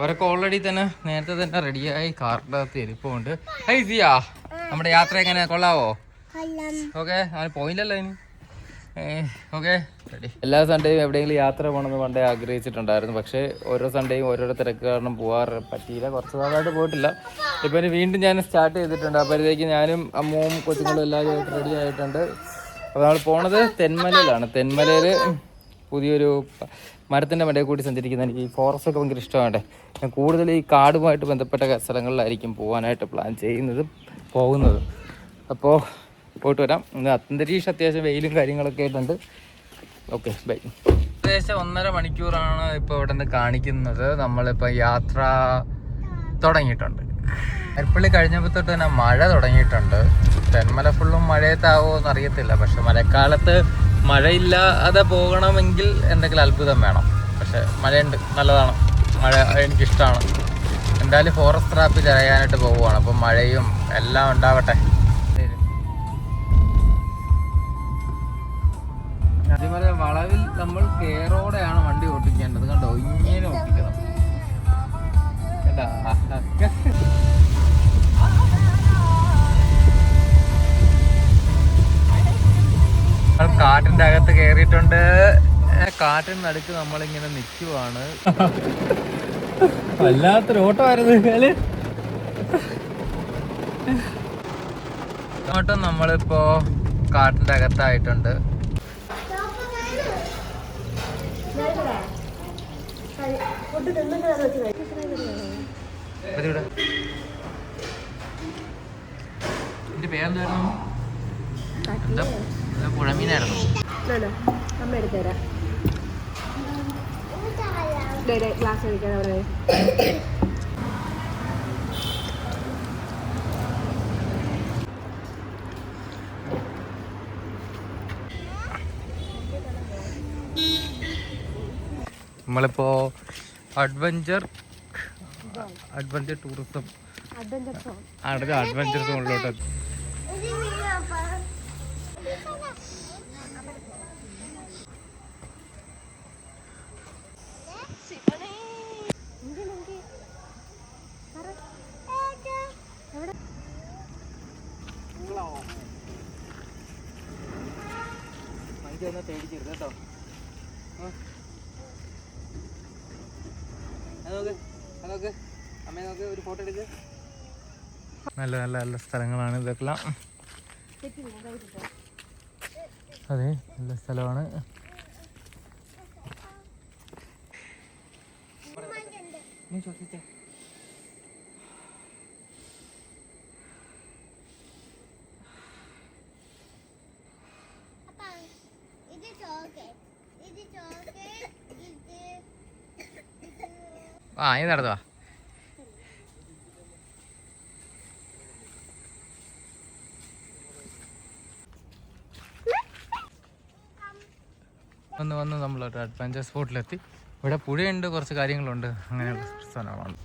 അവരൊക്കെ ഓൾറെഡി തന്നെ നേരത്തെ തന്നെ റെഡിയായി കാറിൻ്റെ അകത്ത് ഇരിപ്പുണ്ട്. സിയാ, നമ്മുടെ യാത്ര എങ്ങനെ കൊള്ളാവോ? ഓക്കെ, അവന് പോയില്ലല്ലോ ഇനി. Okay ready. എല്ലാ സൺഡേയും എവിടെയെങ്കിലും യാത്ര പോകണമെന്ന് പണ്ടേ ആഗ്രഹിച്ചിട്ടുണ്ടായിരുന്നു. പക്ഷേ ഓരോ സൺഡേയും ഓരോരോ തിരക്ക് കാരണം പോകാറ് പറ്റിയില്ല. കുറച്ച് നാളായിട്ട് പോയിട്ടില്ല. ഇപ്പം വീണ്ടും ഞാൻ സ്റ്റാർട്ട് ചെയ്തിട്ടുണ്ട്. അപ്പോഴത്തേക്ക് ഞാനും അമ്മവും കൊച്ചുങ്ങളും എല്ലാവരുമായിട്ട് റെഡി ആയിട്ടുണ്ട്. അപ്പോൾ നമ്മൾ പോണത് തെന്മലയിലാണ്. തെന്മലയിൽ പുതിയൊരു മരത്തിൻ്റെ മണ്ടയിൽ കൂടി സഞ്ചരിക്കുന്ന എനിക്ക് ഈ ഫോറസ്റ്റ് ഒക്കെ ഭയങ്കര ഇഷ്ടമാണ്. ഞാൻ കൂടുതൽ ഈ കാടുമായിട്ട് ബന്ധപ്പെട്ട സ്ഥലങ്ങളിലായിരിക്കും പോകാനായിട്ട് പ്ലാൻ പോകുന്നത്. അപ്പോൾ പോയിട്ട് വരാം. ഇന്ന് അന്തരീക്ഷം അത്യാവശ്യം വെയിലും കാര്യങ്ങളൊക്കെ ആയിട്ടുണ്ട്. Okay bye. ഏകദേശം 1.5 മണിക്കൂറാണ് ഇപ്പോൾ ഇവിടെ നിന്ന് കാണിക്കുന്നത്. നമ്മളിപ്പോൾ യാത്ര തുടങ്ങിയിട്ടുണ്ട്. അരിപ്പള്ളി കഴിഞ്ഞപ്പോൾ തൊട്ട് തന്നെ മഴ തുടങ്ങിയിട്ടുണ്ട്. തെന്മല ഫുള്ളും മഴയത്താവോ എന്നറിയത്തില്ല. പക്ഷെ മഴക്കാലത്ത് മഴയില്ലാതെ പോകണമെങ്കിൽ എന്തെങ്കിലും അത്ഭുതം വേണം. പക്ഷെ മഴയുണ്ട്, നല്ലതാണ്. മഴ എനിക്കിഷ്ടമാണ്. എന്തായാലും ഫോറസ്റ്റ് ട്രാപ്പിൽ തിരയാനായിട്ട് പോവുകയാണ്. അപ്പം മഴയും എല്ലാം ഉണ്ടാവട്ടെ. അതേപോലെ വളവിൽ നമ്മൾ കെയറോടെയാണ് വണ്ടി ഓട്ടിക്കേണ്ടത്. കണ്ടോ, ഇങ്ങനെ ഓട്ടിക്കണം. കണ്ടാ, കാട്ടിന്റെ അകത്ത് കയറിയിട്ടുണ്ട്. കാറ്റിന് നടുക്ക് നമ്മളിങ്ങനെ നിൽക്കുവാണ്. വല്ലാത്തൊരു ഓട്ടമായിരുന്നു. ഇങ്ങോട്ടും നമ്മളിപ്പോ കാട്ടിന്റെ അകത്തായിട്ടുണ്ട്. എന്റെ പേരെന്തായിരുന്നു? പുഴമീനായിരുന്നു. അമ്മ എടുത്തുതരാം. ഗ്ലാസ് കഴിക്കാൻ അവിടെ നമ്മളിപ്പോ അഡ്വഞ്ചർ ടൂറിസം അഡ്വഞ്ചർ സോണിലോട്ട്. പേടിക്കരുത് കേട്ടോ. ഒരു ഫോട്ടോ എടുക്ക്. നല്ല നല്ല നല്ല സ്ഥലങ്ങളാണ് ഇതൊക്കെല്ലാം. അതെ, നല്ല സ്ഥലമാണ്. ഇത് നടത്തുവാ. വന്ന് നമ്മളൊരു അഡ്വഞ്ചർ സ്പോട്ടിലെത്തി. ഇവിടെ പുഴയുണ്ട്, കുറച്ച് കാര്യങ്ങളുണ്ട്, അങ്ങനെയുള്ള സ്ഥലമാണ്.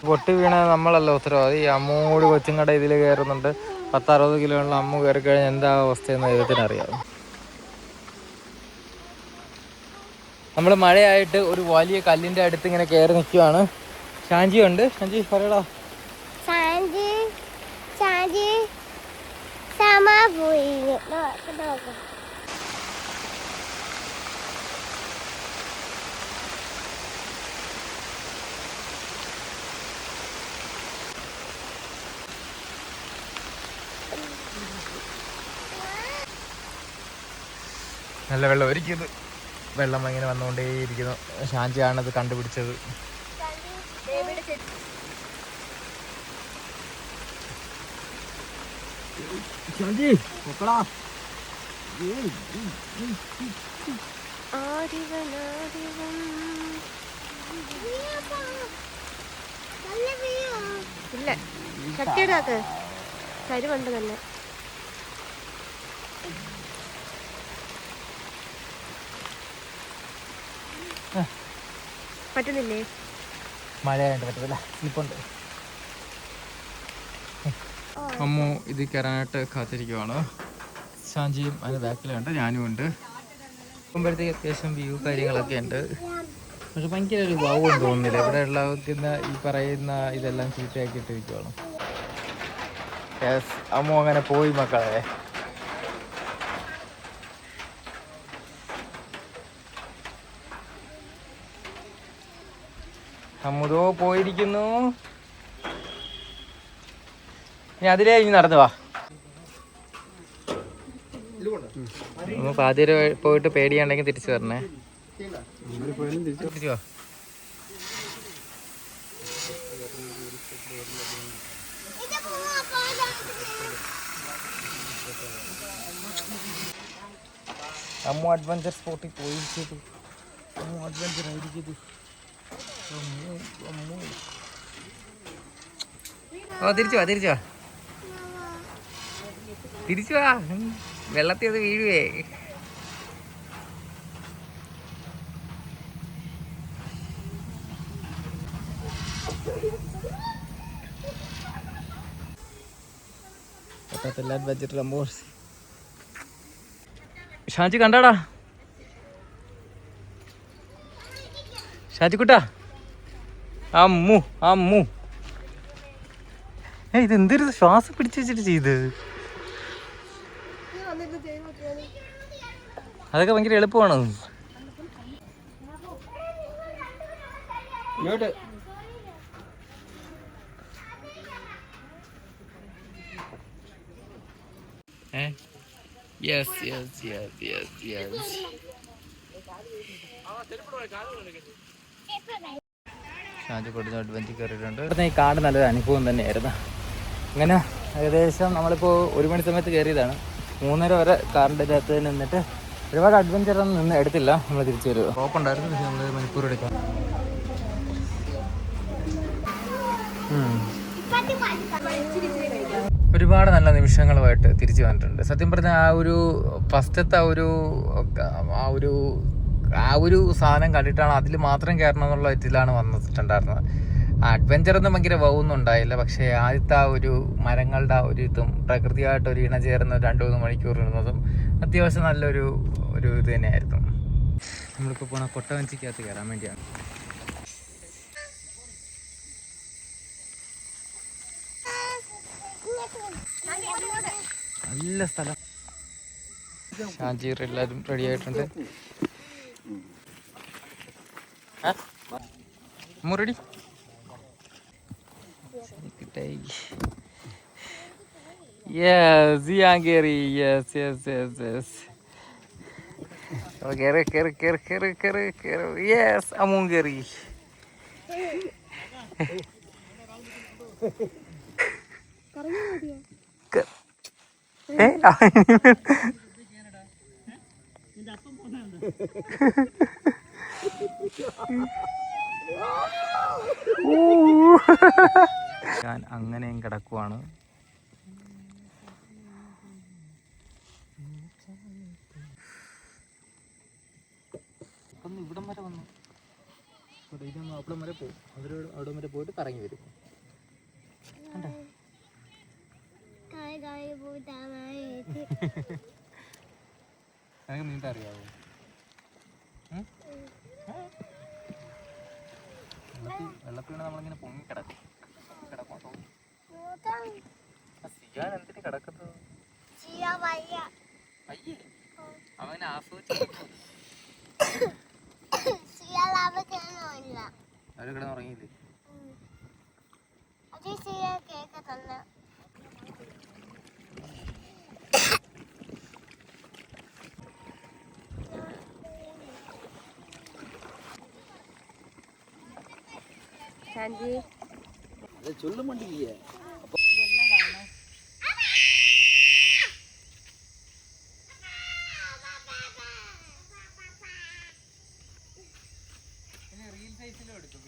പൊട്ടി വീണ നമ്മളല്ല ഉത്തരവാദി. ഈ അമ്മൂടി കൊച്ചുങ്ങടെ ഇതിൽ കയറുന്നുണ്ട്. 10-60 കിലോയുള്ള അമ്മു കയറി കഴിഞ്ഞാൽ എന്താ അവസ്ഥയെന്ന് ദൈവത്തിനറിയാം. നമ്മൾ മഴയായിട്ട് ഒരു വലിയ കല്ലിന്റെ അടുത്ത് ഇങ്ങനെ കയറി നിൽക്കുവാണ്. ഷാഞ്ചി ഉണ്ട്. ഷാഞ്ചി പറയടാ. നല്ല വെള്ളം ഒരിക്കുന്നത്. വെള്ളം ഇങ്ങനെ വന്നുകൊണ്ടേയിരിക്കുന്നു. ഷാഞ്ചിയാണത് കണ്ടുപിടിച്ചത്. ഇല്ല, ശക്തിയുടെ കരുവുണ്ട് നല്ല. പറ്റുന്നില്ലേ? മഴയായിട്ട് പറ്റത്തില്ല, സ്ലിപ്പുണ്ട്. അമ്മു ഇത് കയറാനായിട്ട് കാത്തിരിക്കുവാണ്. ഷാഞ്ചിയും അതിന് ബാക്കിലുണ്ട്, ഞാനും ഉണ്ട്. നോക്കുമ്പോഴത്തേക്ക് അത്യാവശ്യം വ്യൂ കാര്യങ്ങളൊക്കെ ഉണ്ട്. പക്ഷെ ഭയങ്കര ഒരു വാവും തോന്നുന്നില്ല. ഇവിടെ ഉള്ള ഈ പറയുന്ന ഇതെല്ലാം ചീത്തയാക്കിയിട്ടിരിക്കുവാണ്. യെസ്, അമ്മു അങ്ങനെ പോയി മക്കളെ. അമ്മുദോ പോയിരിക്കുന്നു. ഇനി അതിലേ ഇനി നടന്നു വാ. നമുക്ക് ആദ്യം പോയിട്ട് പേടിയാണെങ്കിൽ തിരിച്ചു വരണേ. തിരിച്ചു വാ. അമ്മു അഡ്വഞ്ചർ സ്പോട്ടിൽ പോയിരിക്കത്. അമ്മു അഡ്വഞ്ചർ ആയിരിക്കത്. ഓ തിരിച്ചു വാ, തിരിച്ചു വാ, തിരിച്ചു വാ. വെള്ളത്തിൽ അത് വീഴുവേ. ഷാജി കണ്ടാടാ? ഷാജിക്കുട്ടാ, അമ്മു അമ്മു. ഇതെന്തൊരു ശ്വാസം പിടിച്ചു വെച്ചിട്ട് ചെയ്ത്. അതൊക്കെ ഭയങ്കര എളുപ്പമാണ്. Yes yes yes yes yes. Shaji കൊടുത്ത അഡ്വഞ്ചർ കയറിയിട്ടുണ്ട്. ഇവിടുന്ന് ഈ കാട് നല്ലൊരു അനുഭവം തന്നെയായിരുന്നു. ഇങ്ങനെ ഏകദേശം നമ്മളിപ്പോൾ 1 മണി സമയത്ത് കയറിയതാണ്. 3:30 വരെ കാറിൻ്റെ അകത്ത് നിന്നിട്ട് ഒരുപാട് അഡ്വഞ്ചർ ഒന്നും എടുത്തില്ല. നമ്മൾ തിരിച്ചു വരും. ടോപ്പുണ്ടായിരുന്നു, പക്ഷേ നമ്മൾ മണിക്കൂർ എടുക്കാം. ഒരുപാട് നല്ല നിമിഷങ്ങളുമായിട്ട് തിരിച്ചു വന്നിട്ടുണ്ട്. സത്യം പറഞ്ഞാൽ ഫസ്റ്റത്തെ ആ ഒരു സാധനം കണ്ടിട്ടാണ് അതിൽ മാത്രം കയറണം എന്നുള്ള ഇതിലാണ് വന്നിട്ടുണ്ടായിരുന്നത്. അഡ്വഞ്ചറൊന്നും ഭയങ്കര വൗന്നും ഉണ്ടായില്ല. പക്ഷേ ആദ്യത്തെ ആ ഒരു മരങ്ങളുടെ ആ ഒരു ഇതും പ്രകൃതിയായിട്ടൊരു ഇണ ചേർന്ന് 2-3 മണിക്കൂർ ഇരുന്നതും അത്യാവശ്യം നല്ലൊരു ഇത് തന്നെയായിരുന്നു. നമ്മളിപ്പോൾ പോണ കൊട്ടവഞ്ചിക്കകത്ത് കയറാൻ വേണ്ടിയാണ്. നല്ല സ്ഥലം. ഷാജീർ എല്ലാവരും റെഡി ആയിട്ടുണ്ട്. റെഡി? യെസ്, ഞാൻ കയറി. Yes yes yes yes. കേറ്. യെസ്, അമ്മൂൻ കയറി. ഞാൻ അങ്ങനെയും കിടക്കുവാണ്. ഇവിടം വരെ വന്നു. അവിടം വരെ പോകും. അവിടം വരെ പോയിട്ട് കറങ്ങി വരും. എനിക്ക് നീന്താൻ അറിയാവോ? വെള്ളത്തിൽ നമ്മളിങ്ങനെ പൊങ്ങി കിടക്കും. സിയാൻ എന്തിന് കിടക്കുന്നത്? അയ്യേ, അവനെ ആസ്വദിച്ചു. അവര് കിടന്ന് ഉറങ്ങിയില്ലേ? ഷാജി சொல்ல மாட்டேங்கிய. റീൽ സൈസിലും എടുക്കും.